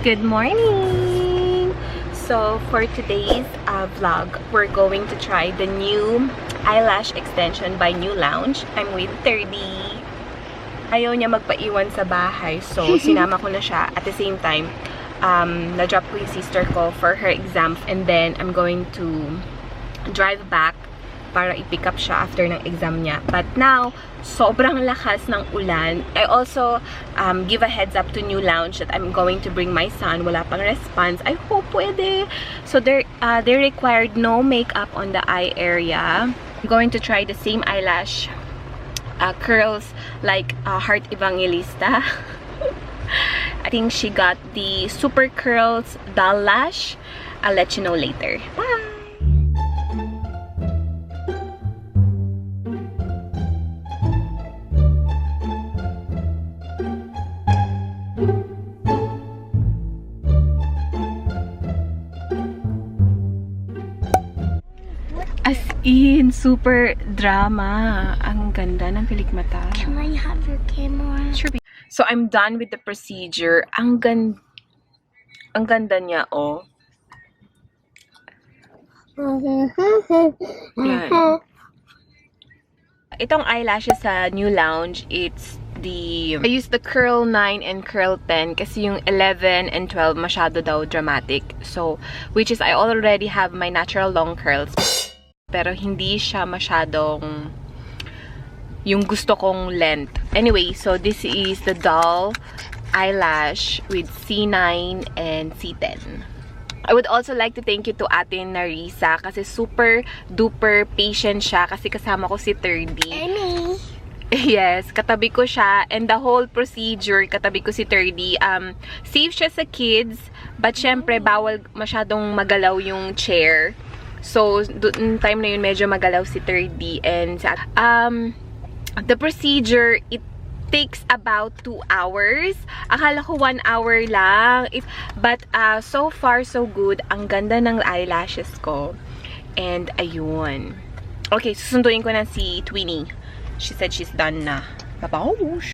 Good morning! So, for today's vlog, we're going to try the new eyelash extension by NÉW Lounge. I'm with 30. Ayaw niya magpaiwan sa bahay, so sinama ko na siya. At the same time, na-drop ko yung sister ko for her exams, and then I'm going to drive back para i-pick up siya after ng exam niya. But now, sobrang lakas ng ulan. I also give a heads up to NÉW Lounge that I'm going to bring my son. Wala pang response. I hope pwede. So they required no makeup on the eye area. I'm going to try the same eyelash curls like Heart Evangelista. I think she got the super curls doll lash. I'll let you know later. Bye! As in, super drama. Ang ganda ng pilikmata. Can I have your camera? Sure. So, I'm done with the procedure. Ang ganda niya, oh. Yan. Itong eyelashes sa NÉW Lounge, I used the curl 9 and curl 10 kasi yung 11 and 12 masyado daw dramatic. So, which is I already have my natural long curls. Pero hindi siya masyadong yung gusto kong length. Anyway, so this is the doll eyelash with C9 and C10. I would also like to thank you to Ate Narisa kasi super duper patient siya kasi kasama ko si 30. Amy. Yes, katabi ko siya, and the whole procedure, katabi ko si 30. Safe siya sa kids, but syempre bawal masyadong magalaw yung chair. So, time na yun, medyo magalaw si 30. And, the procedure, it takes about 2 hours. Akala ko 1 hour lang. But, so far, so good. Ang ganda ng eyelashes ko. And, ayun. Okay, susunduin ko na si Twinnie. She said she's done na. Babaush!